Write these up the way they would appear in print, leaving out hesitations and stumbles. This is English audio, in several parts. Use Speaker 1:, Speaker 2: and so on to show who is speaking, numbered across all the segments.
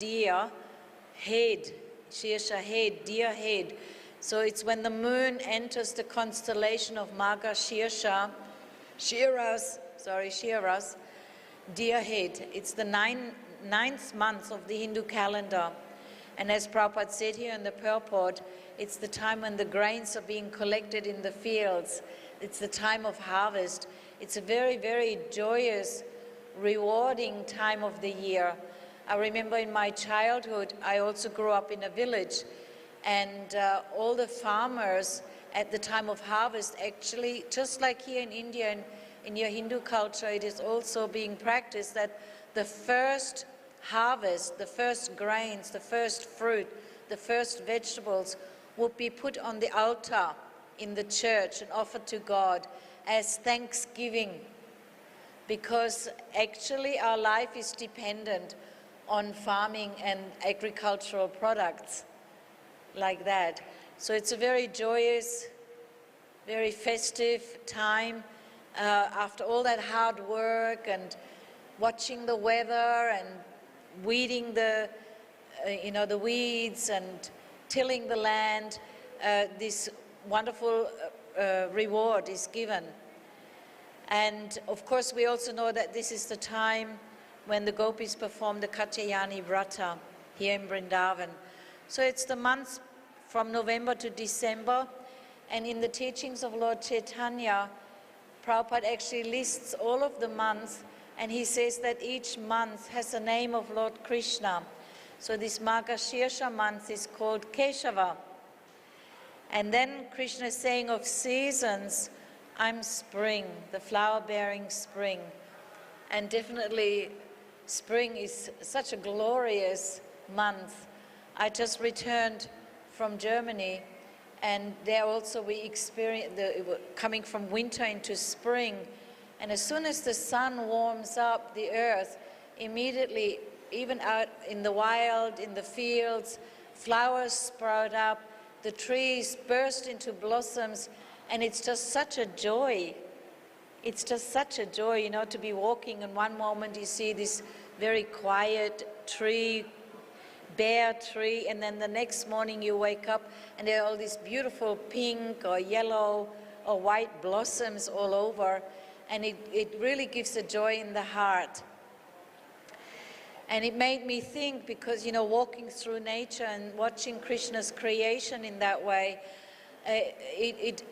Speaker 1: deer head, Shirsha head, deer head. So it's when the moon enters the constellation of Magha Shirsha, Shiras, deer head. It's the ninth month of the Hindu calendar. And as Prabhupada said here in the purport, it's the time when the grains are being collected in the fields. It's the time of harvest. It's a very, very joyous, rewarding time of the year. I remember in my childhood, I also grew up in a village, and all the farmers at the time of harvest actually, just like here in India and in your Hindu culture, it is also being practiced that the first harvest, the first grains, the first fruit, the first vegetables would be put on the altar in the church and offered to God as thanksgiving, because actually our life is dependent on farming and agricultural products like that. So it's a very joyous, very festive time after all that hard work and watching the weather and weeding the weeds and tilling the land. This wonderful reward is given. And of course we also know that this is the time when the gopis perform the Katyayani Vrata here in Vrindavan. So it's the months from November to December, and in the teachings of Lord Chaitanya, Prabhupada actually lists all of the months, and he says that each month has the name of Lord Krishna. So this Margashirsha month is called Keshava. And then Krishna is saying of seasons, I'm spring, the flower-bearing spring. And definitely spring is such a glorious month. I just returned from Germany, and there also we experienced coming from winter into spring. And as soon as the sun warms up the earth, immediately, even out in the wild, in the fields, flowers sprout up, the trees burst into blossoms, and it's just such a joy. It's just such a joy, you know, to be walking, and one moment you see this very quiet tree, bare tree, and then the next morning you wake up and there are all these beautiful pink or yellow or white blossoms all over, and it really gives a joy in the heart. And it made me think, because, you know, walking through nature and watching Krishna's creation in that way, it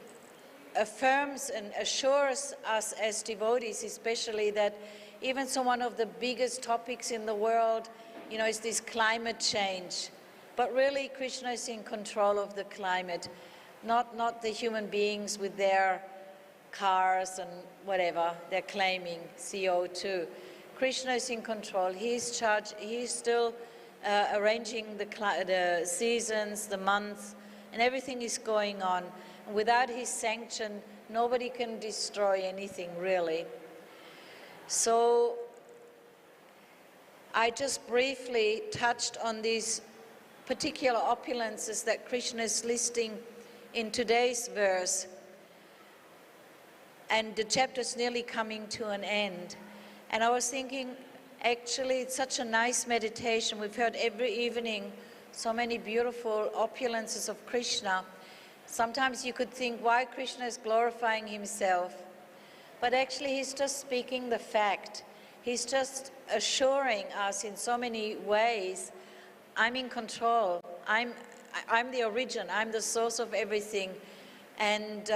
Speaker 1: affirms and assures us as devotees especially that even so one of the biggest topics in the world, you know, is this climate change. But really Krishna is in control of the climate, not the human beings with their cars and whatever they're claiming, CO2. Krishna is in control. He's still arranging the seasons, the months, and everything is going on. And without his sanction, nobody can destroy anything, really. So I just briefly touched on these particular opulences that Krishna is listing in today's verse. And the chapter's nearly coming to an end. And I was thinking, actually, it's such a nice meditation. We've heard every evening so many beautiful opulences of Krishna. Sometimes you could think why Krishna is glorifying himself. But actually, he's just speaking the fact. He's just assuring us in so many ways, I'm in control. I'm the origin. I'm the source of everything. And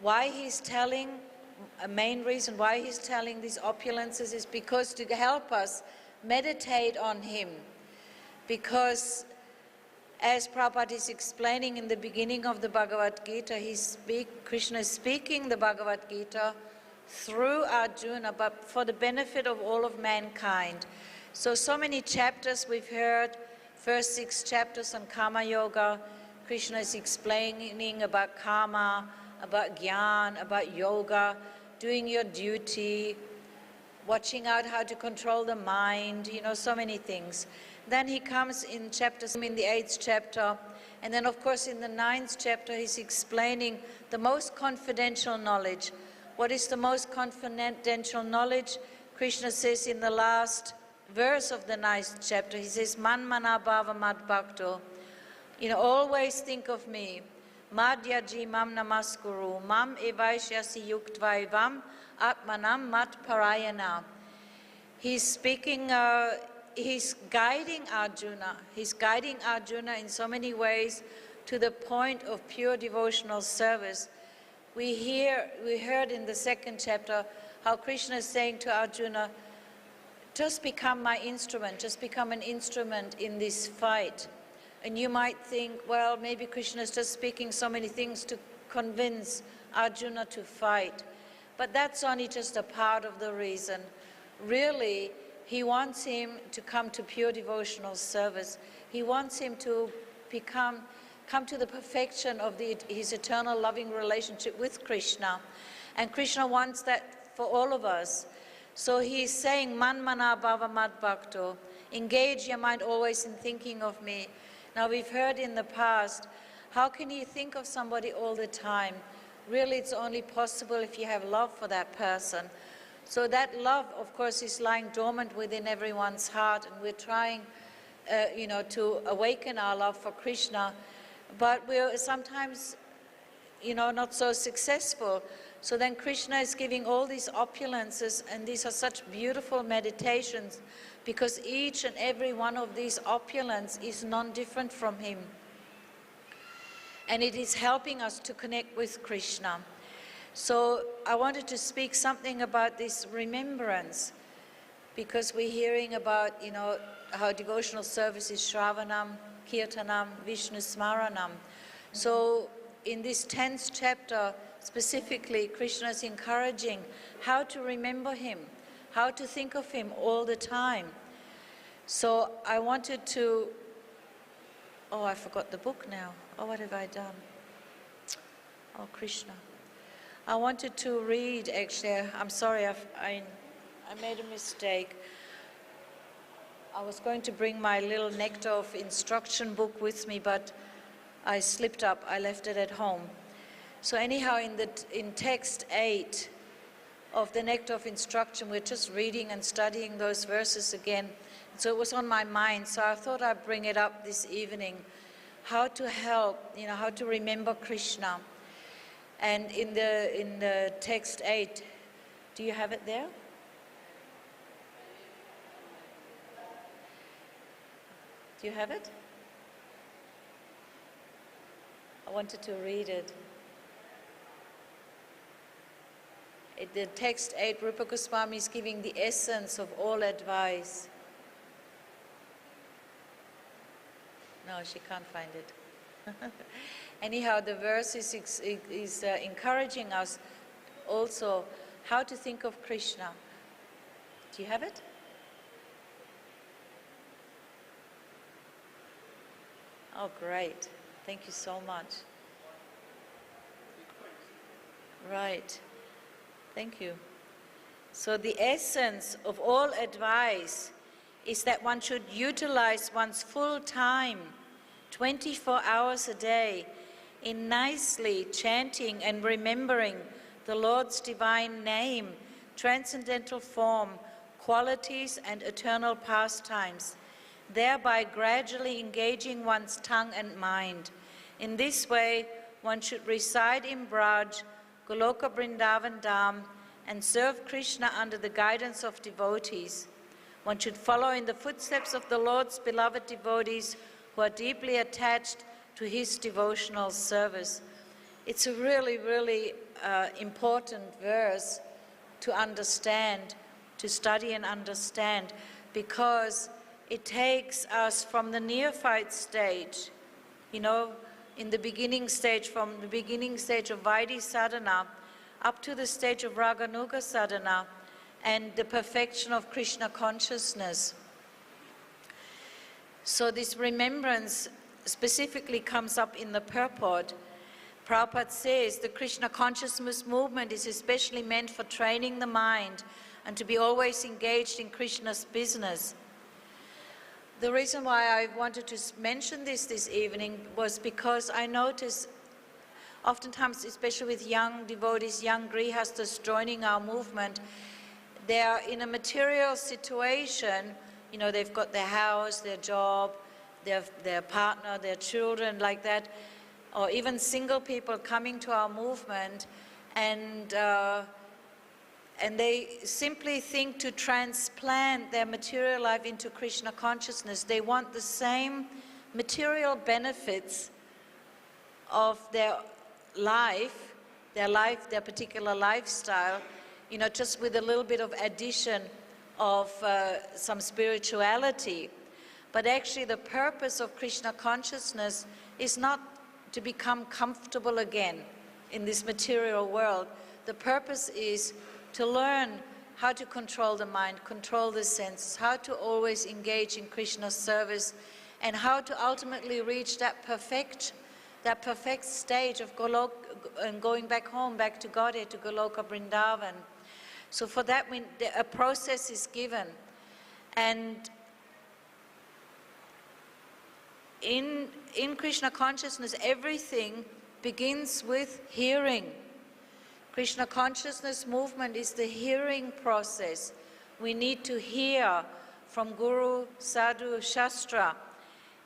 Speaker 1: why he's telling, a main reason why he's telling these opulences is because to help us meditate on him. Because as Prabhupada is explaining in the beginning of the Bhagavad Gita, Krishna is speaking the Bhagavad Gita through Arjuna, but for the benefit of all of mankind. So many chapters we've heard, first 6 chapters on Karma Yoga. Krishna is explaining about karma, about jnana, about yoga, doing your duty, watching out how to control the mind, you know, so many things. Then he comes in the 8th chapter, and then of course in the 9th chapter he's explaining the most confidential knowledge. What is the most confidential knowledge? Krishna says in the last verse of the 9th chapter. He says, Man mana bhava mad bhakto. Always think of me. Madhyaji mam namaskuru, mam evaishyasi yuktvaivam atmanam mat parayana. He's speaking, he's guiding Arjuna. He's guiding Arjuna in so many ways to the point of pure devotional service. We heard in the 2nd chapter how Krishna is saying to Arjuna, just become my instrument, just become an instrument in this fight. And you might think, well, maybe Krishna is just speaking so many things to convince Arjuna to fight. But that's only just a part of the reason. Really, he wants him to come to pure devotional service. He wants him to come to the perfection of his eternal loving relationship with Krishna. And Krishna wants that for all of us. So he's saying, Man mana bhava mad bhakto. Engage your mind always in thinking of me. Now, we've heard in the past, how can you think of somebody all the time? Really, it's only possible if you have love for that person. So that love, of course, is lying dormant within everyone's heart, and we're trying, to awaken our love for Krishna, but we're sometimes, not so successful. So then Krishna is giving all these opulences, and these are such beautiful meditations, because each and every one of these opulence is non-different from him. And it is helping us to connect with Krishna. So I wanted to speak something about this remembrance, because we're hearing about, how devotional service is Shravanam, Kirtanam, Vishnu Smaranam. So in this 10th chapter, specifically, Krishna is encouraging how to remember him, how to think of him all the time. So I wanted to, I forgot the book now. What have I done? Krishna. I wanted to read, actually, I'm sorry, I made a mistake. I was going to bring my little Nectar of Instruction book with me, but I slipped up. I left it at home. So anyhow, in text 8 of the Nectar of Instruction, we're just reading and studying those verses again. So it was on my mind, so I thought I'd bring it up this evening. How to help, how to remember Krishna. And in the text 8, do you have it there? Do you have it? I wanted to read it. In the text 8, Rupa Goswami is giving the essence of all advice. No, she can't find it. Anyhow, the verse is encouraging us also how to think of Krishna. Do you have it? Oh, great. Thank you so much. Right. Thank you. So the essence of all advice is that one should utilize one's full time, 24 hours a day, in nicely chanting and remembering the Lord's divine name, transcendental form, qualities, and eternal pastimes, thereby gradually engaging one's tongue and mind. In this way, one should reside in Braj, Goloka Vrindavan Dham, and serve Krishna under the guidance of devotees. One should follow in the footsteps of the Lord's beloved devotees who are deeply attached to his devotional service. It's a really, really important verse to understand, to study and understand, because it takes us from the neophyte stage, in the beginning stage, from the beginning stage of Vaidhi sadhana, up to the stage of Raganuga sadhana, and the perfection of Krishna consciousness. So this remembrance specifically comes up in the purport. Prabhupada says the Krishna consciousness movement is especially meant for training the mind and to be always engaged in Krishna's business. The reason why I wanted to mention this evening was because I notice oftentimes, especially with young devotees, young grihastas joining our movement, they are in a material situation you know, they've got their house, their job, their partner, their children, like that, or even single people coming to our movement, and they simply think to transplant their material life into Krishna consciousness. They want the same material benefits of their life, their particular lifestyle, you know, just with a little bit of addition of some spirituality. But actually the purpose of Krishna consciousness is not to become comfortable again in this material world. The purpose is to learn how to control the mind, control the senses, how to always engage in Krishna's service, and how to ultimately reach that perfect stage of going back home, back to Godhead, to Goloka Vrindavan. So for that, a process is given. And in Krishna consciousness, everything begins with hearing. Krishna consciousness movement is the hearing process. We need to hear from Guru, Sadhu, Shastra.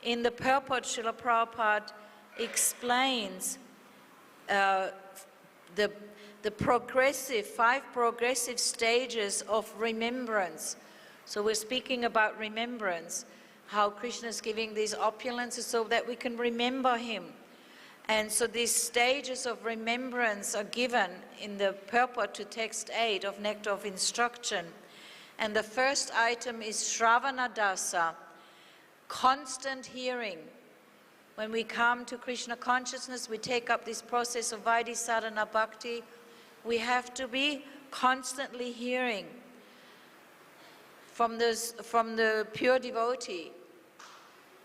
Speaker 1: In the purport, Srila Prabhupada explains the 5 progressive stages of remembrance. So we're speaking about remembrance, how Krishna is giving these opulences so that we can remember him. And so these stages of remembrance are given in the purport to text 8 of Nectar of Instruction. And the first item is Shravana Dasa, constant hearing. When we come to Krishna consciousness, we take up this process of Vaidhi Sadhana Bhakti. We have to be constantly hearing from the pure devotee,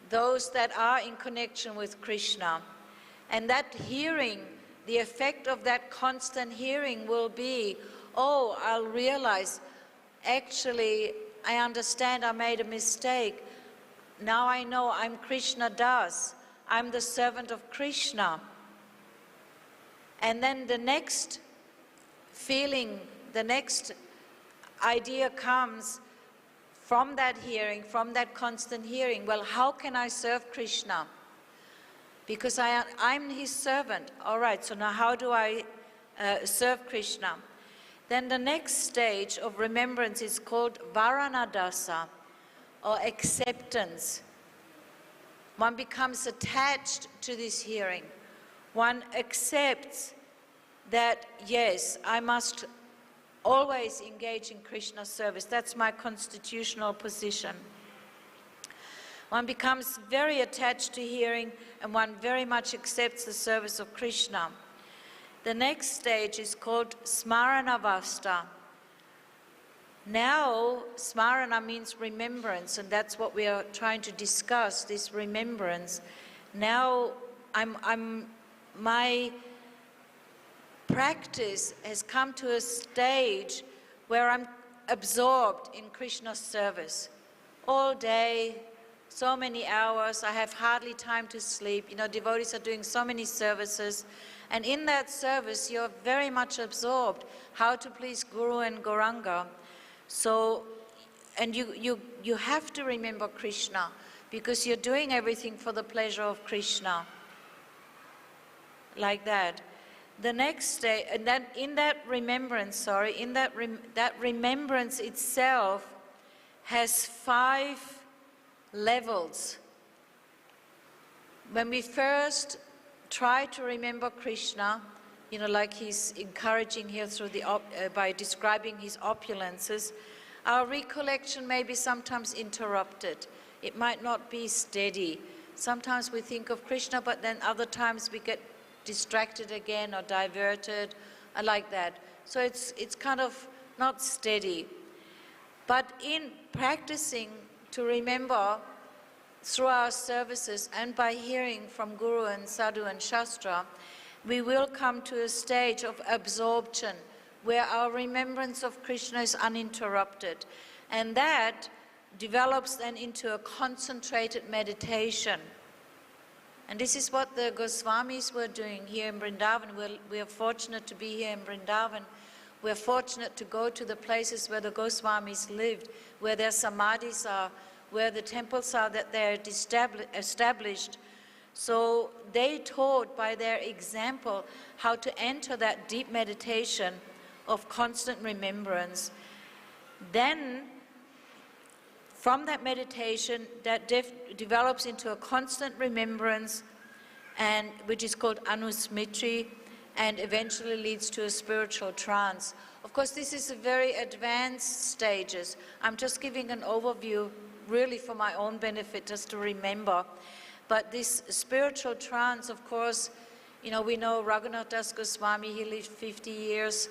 Speaker 1: those that are in connection with Krishna. And that hearing, the effect of that constant hearing will be, oh, I'll realize, actually, I understand I made a mistake. Now I know I'm Krishna Das. I'm the servant of Krishna. And then the next feeling, the next idea comes from that hearing, from that constant hearing. Well, how can I serve Krishna? Because I'm his servant. All right, so now how do I serve Krishna? Then the next stage of remembrance is called Varanadasa, or acceptance. One becomes attached to this hearing. One accepts that, yes, I must always engage in Krishna's service. That's my constitutional position. One becomes very attached to hearing, and one very much accepts the service of Krishna. The next stage is called Smaranavasta. Now, Smarana means remembrance, and that's what we are trying to discuss, this remembrance. Now, my practice has come to a stage where I'm absorbed in Krishna's service. All day, so many hours, I have hardly time to sleep. You know, devotees are doing so many services. And in that service, you're very much absorbed, how to please Guru and Gauranga. So, and you have to remember Krishna, because you're doing everything for the pleasure of Krishna. Like that. The next day, and then in that remembrance, that remembrance itself has 5 levels. When we first try to remember Krishna, you know, like he's encouraging here through by describing his opulences, our recollection may be sometimes interrupted. It might not be steady. Sometimes we think of Krishna, but then other times we get distracted again or diverted, like that. So it's kind of not steady. But in practicing to remember through our services and by hearing from Guru and Sadhu and Shastra, we will come to a stage of absorption where our remembrance of Krishna is uninterrupted. And that develops then into a concentrated meditation. And this is what the Goswamis were doing here in Vrindavan. We are fortunate to be here in Vrindavan, We're fortunate to go to the places where the Goswamis lived, where their samadhis are, where the temples are that they're established. So they taught by their example how to enter that deep meditation of constant remembrance. Then, from that meditation, that develops into a constant remembrance, and which is called anusmriti, and eventually leads to a spiritual trance. Of course, this is a very advanced stages. I'm just giving an overview, really for my own benefit, just to remember. But this spiritual trance, of course, you know, we know Raghunath Das Goswami, he lived 50 years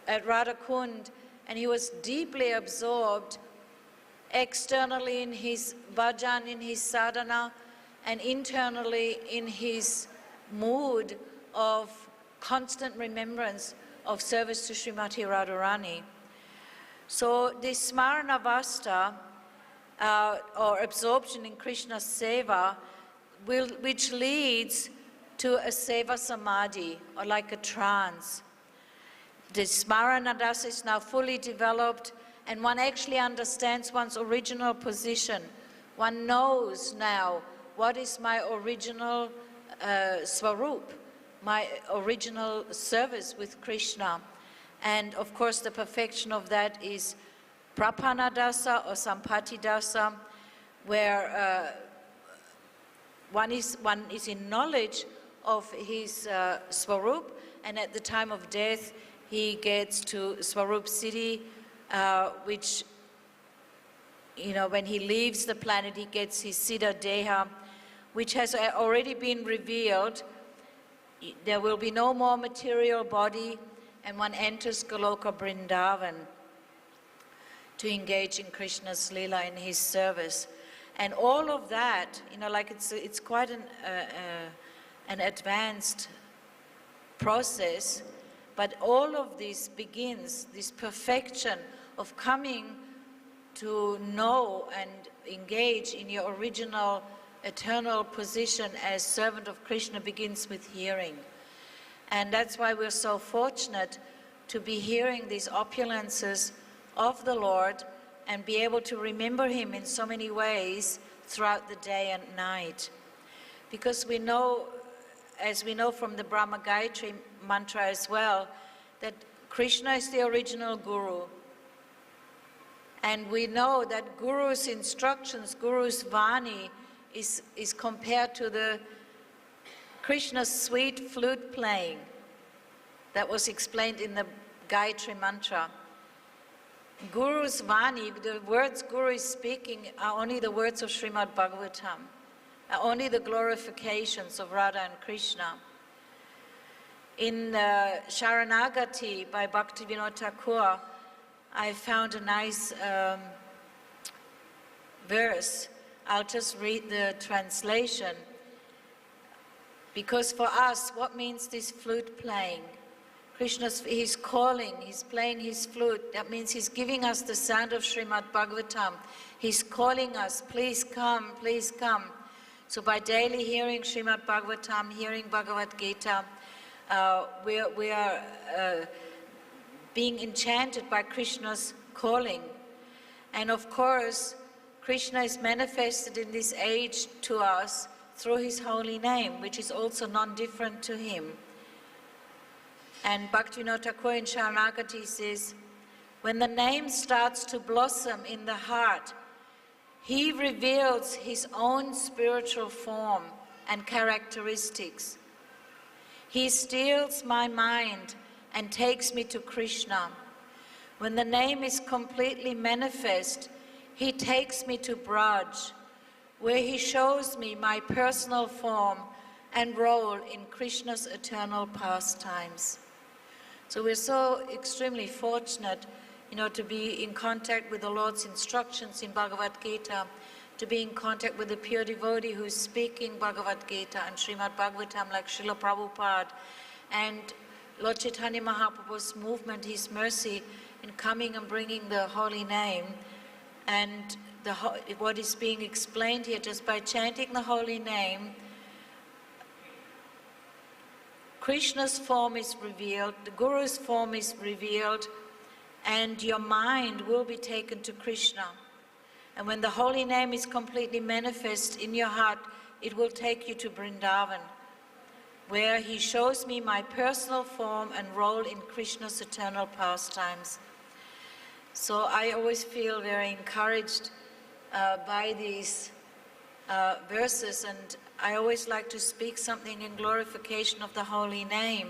Speaker 1: at Radha Kund, and he was deeply absorbed externally in his bhajan, in his sadhana, and internally in his mood of constant remembrance of service to Srimati Radharani. So this smaranavasta, or absorption in Krishna's seva, which leads to a seva samadhi, or like a trance. The smaranadasa is now fully developed, and one actually understands one's original position. One knows now what is my original swarup, my original service with Krishna. And of course the perfection of that is prapanadasa or sampatidasa, where one is in knowledge of his swarup, and at the time of death he gets to swarup siddhi, which, you know, when he leaves the planet he gets his siddha deha, which has already been revealed. There will be no more material body, and one enters Goloka Vrindavan to engage in Krishna's lila in his service. And all of that, you know, like it's quite an advanced process, but all of this begins, this perfection of coming to know and engage in your original eternal position as servant of Krishna begins with hearing. And that's why we're so fortunate to be hearing these opulences of the Lord and be able to remember him in so many ways throughout the day and night. Because we know, as we know from the Brahma Gayatri mantra as well, that Krishna is the original Guru. And we know that Guru's instructions, Guru's Vani, is compared to the Krishna's sweet flute playing that was explained in the Gayatri mantra. Guru's Vani, the words Guru is speaking, are only the words of Srimad Bhagavatam, are only the glorifications of Radha and Krishna. In Sharanagati by Bhaktivinoda Thakur, I found a nice verse. I'll just read the translation. Because for us, what means this flute playing? He's calling, he's playing his flute. That means he's giving us the sound of Srimad Bhagavatam. He's calling us, please come, please come. So by daily hearing Srimad Bhagavatam, hearing Bhagavad Gita, we are being enchanted by Krishna's calling. And of course, Krishna is manifested in this age to us through his holy name, which is also non-different to him. And Bhaktivinoda Thakur in Sharanagati says, when the name starts to blossom in the heart, he reveals his own spiritual form and characteristics. He steals my mind and takes me to Krishna. When the name is completely manifest, he takes me to Braj, where he shows me my personal form and role in Krishna's eternal pastimes. So we're so extremely fortunate, you know, to be in contact with the Lord's instructions in Bhagavad Gita, to be in contact with the pure devotee who's speaking Bhagavad Gita and Srimad Bhagavatam like Srila Prabhupada, and Lord Chaitanya Mahaprabhu's movement, his mercy in coming and bringing the holy name. And what is being explained here, just by chanting the holy name, Krishna's form is revealed, the Guru's form is revealed, and your mind will be taken to Krishna. And when the holy name is completely manifest in your heart, it will take you to Vrindavan, where he shows me my personal form and role in Krishna's eternal pastimes. So I always feel very encouraged by these verses, and I always like to speak something in glorification of the holy name,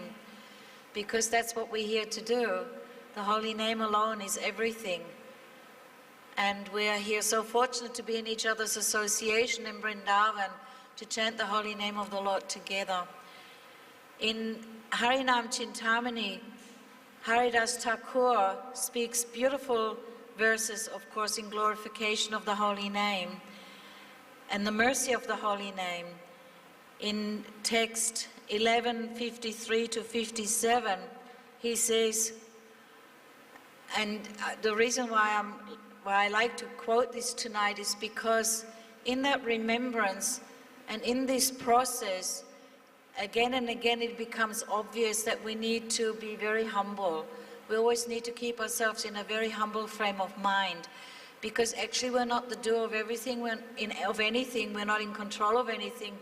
Speaker 1: because that's what we're here to do. The holy name alone is everything. And we are here so fortunate to be in each other's association in Vrindavan to chant the holy name of the Lord together. In Harinam Chintamani, Haridas Thakur speaks beautiful verses, of course, in glorification of the holy name and the mercy of the holy name. In text 11:53 to 57, he says, and the reason why I like to quote this tonight is because in that remembrance and in this process, again and again it becomes obvious that we need to be very humble. We always need to keep ourselves in a very humble frame of mind, because actually we're not the doer of everything, of anything, we're not in control of anything.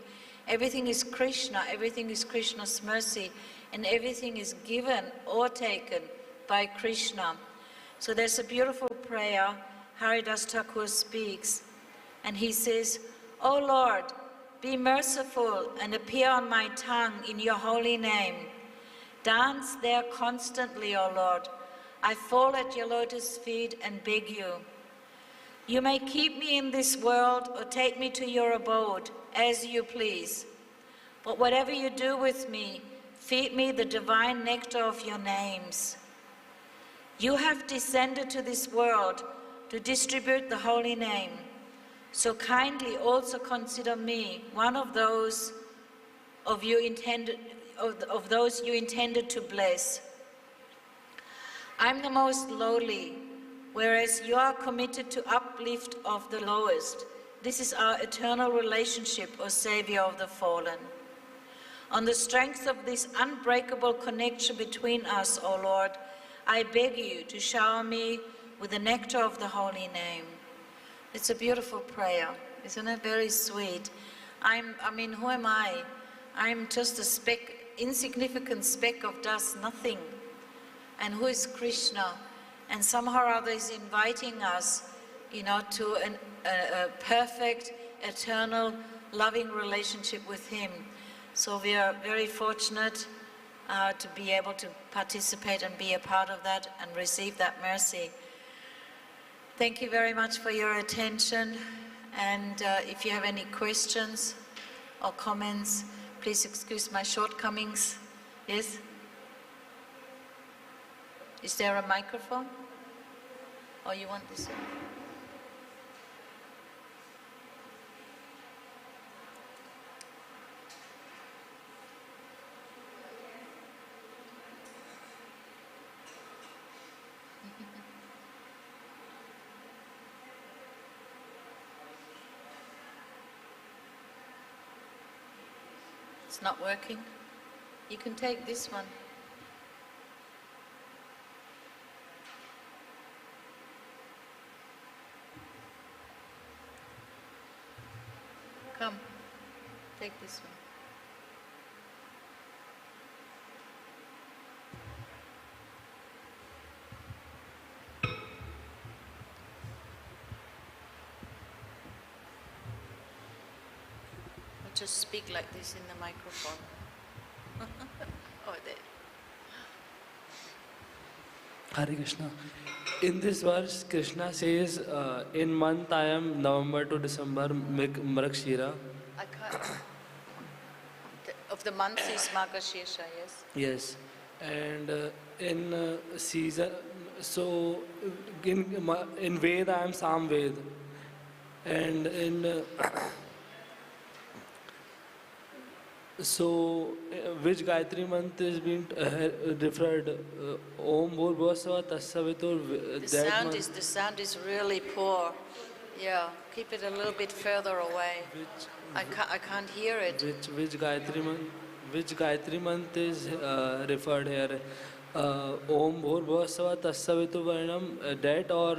Speaker 1: Everything is Krishna, everything is Krishna's mercy, and everything is given or taken by Krishna. So there's a beautiful prayer Haridas Thakur speaks, and he says, "O Lord, be merciful and appear on my tongue in your holy name. Dance there constantly, O Lord. I fall at your lotus feet and beg you. You may keep me in this world or take me to your abode, as you please. But whatever you do with me, feed me the divine nectar of your names. You have descended to this world to distribute the holy name. So kindly also consider me one of those you intended to bless. I'm the most lowly, whereas you are committed to uplift of the lowest. This is our eternal relationship, O Savior of the fallen. On the strength of this unbreakable connection between us, O Lord, I beg you to shower me with the nectar of the holy name." It's a beautiful prayer, isn't it? Very sweet. Who am I? I'm just a insignificant speck of dust, nothing. And who is Krishna? And somehow or other is inviting us, to a perfect, eternal, loving relationship with him. So we are very fortunate to be able to participate and be a part of that and receive that mercy. Thank you very much for your attention, and if you have any questions or comments, please excuse my shortcomings. Yes? Is there a microphone? Or you want this one? It's not working. You can take this one. Come, take this one. Just speak like this in the microphone. Oh, there.
Speaker 2: Hare Krishna. In this verse, Krishna says, in month I am November to December, Mragshira.
Speaker 1: I can't. Of the month is Margashira, yes?
Speaker 2: Yes. And in season, so in Veda I am Samved. And in which Gayatri month is being referred? Om Bhurbhuvasvaha Tassavitur.
Speaker 1: The sound is really poor. Yeah, keep it a little bit further away. I can't hear it.
Speaker 2: Which Gayatri month? which Gayatri month is referred here? Om Bhurbhuvasava Tassavitu Varnam, that or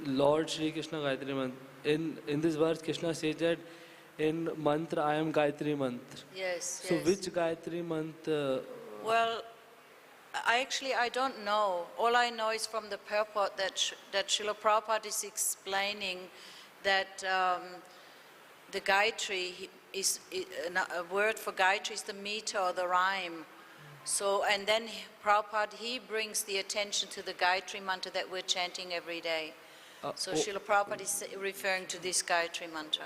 Speaker 2: Lord Shri Krishna Gayatri month? In this verse, Krishna says that in mantra I am Gayatri mantra.
Speaker 1: Yes,
Speaker 2: So
Speaker 1: yes.
Speaker 2: which Gayatri month?
Speaker 1: Well, I don't know. All I know is from the purport that that Srila Prabhupada is explaining that the Gayatri is a word for Gayatri is the meter or the rhyme. So, and then Prabhupada, he brings the attention to the Gayatri mantra that we're chanting every day. So Srila Prabhupada is referring to this Gayatri mantra.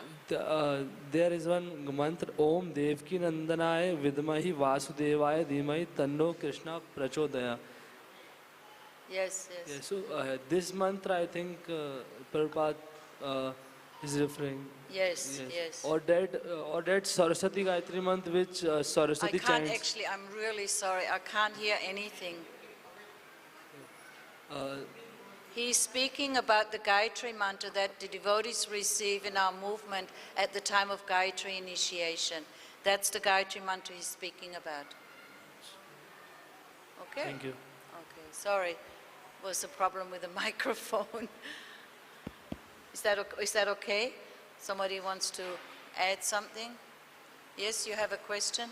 Speaker 2: There is one mantra, Om Devki Nandanaye Vidmahi Vasudevaya Dhimahi Tanno Krishna Prachodaya.
Speaker 1: Yes,
Speaker 2: Yeah,
Speaker 1: yes.
Speaker 2: so this mantra I think Prabhupada is referring.
Speaker 1: Yes, yes.
Speaker 2: Or that Saraswati Gayatri mantra which
Speaker 1: I
Speaker 2: Saraswati
Speaker 1: can't
Speaker 2: chants.
Speaker 1: actually, I'm really sorry, I can't hear anything.
Speaker 2: Uh,
Speaker 1: He's speaking about the Gayatri mantra that the devotees receive in our movement at the time of Gayatri initiation. That's the Gayatri mantra he's speaking about. Okay?
Speaker 2: Thank you.
Speaker 1: Okay, sorry. Was a problem with the microphone. Is that okay? Somebody wants to add something? Yes, you have a question?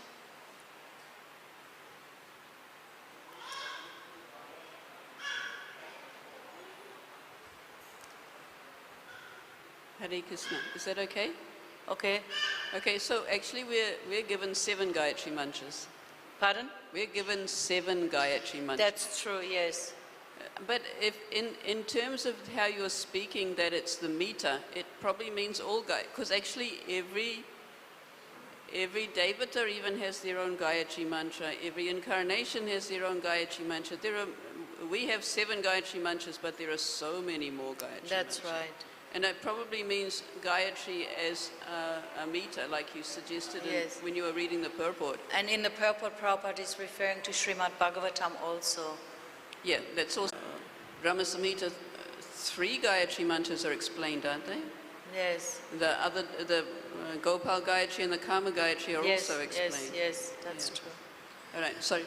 Speaker 3: Hare Krishna. Is that okay?
Speaker 1: Okay.
Speaker 3: Okay, so actually we're given 7 Gayatri mantras.
Speaker 1: Pardon?
Speaker 3: We're given 7 Gayatri mantras.
Speaker 1: That's true, yes.
Speaker 3: But if in terms of how you're speaking that it's the meter, it probably means all Gayatri. Because actually every Devata even has their own Gayatri mantra. Every incarnation has their own Gayatri mantra. We have 7 Gayatri mantras, but there are so many more Gayatri
Speaker 1: That's
Speaker 3: mantras.
Speaker 1: right.
Speaker 3: And that probably means Gayatri as a meter, like you suggested
Speaker 1: Yes.
Speaker 3: when you were reading the purport.
Speaker 1: And in the purport, Prabhupada is referring to Srimad Bhagavatam also.
Speaker 3: Yeah, that's also Brahma Samhita. 3 Gayatri mantras are explained, aren't they?
Speaker 1: Yes.
Speaker 3: The Gopal Gayatri and the Kama Gayatri are
Speaker 1: Yes,
Speaker 3: also explained.
Speaker 1: yes, yes, that's
Speaker 3: Yeah.
Speaker 1: true.
Speaker 3: All right, sorry.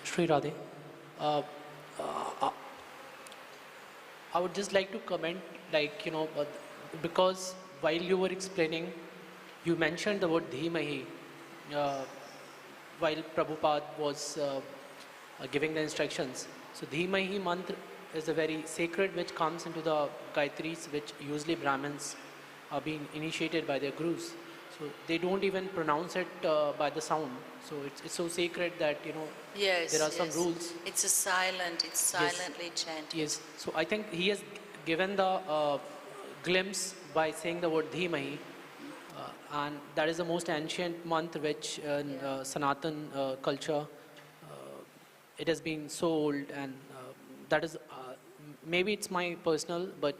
Speaker 4: Sri Radhe, uh, I would just like to comment, because while you were explaining, you mentioned the word Dhimahi, uh, while Prabhupada was giving the instructions. So Dhimahi mantra is a very sacred which comes into the Gayatris, which usually Brahmins are being initiated by their gurus. So they don't even pronounce it by the sound. So it's so sacred that,
Speaker 1: Yes,
Speaker 4: there are some
Speaker 1: yes.
Speaker 4: rules.
Speaker 1: It's silently chanted.
Speaker 4: Yes. So I think he has given the glimpse by saying the word Dhimahi. And that is the most ancient mantra which in Sanatan culture, it has been so old, and that is, maybe it's my personal, but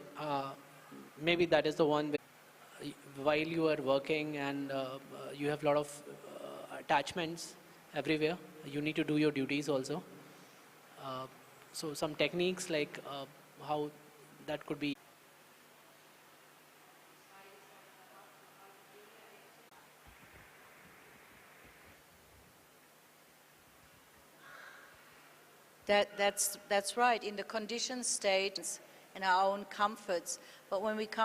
Speaker 4: maybe that is the one while you are working and you have a lot of attachments everywhere, you need to do your duties also. So some techniques like how that could be.
Speaker 1: That's right, in the conditioned state and our own comforts. But when we come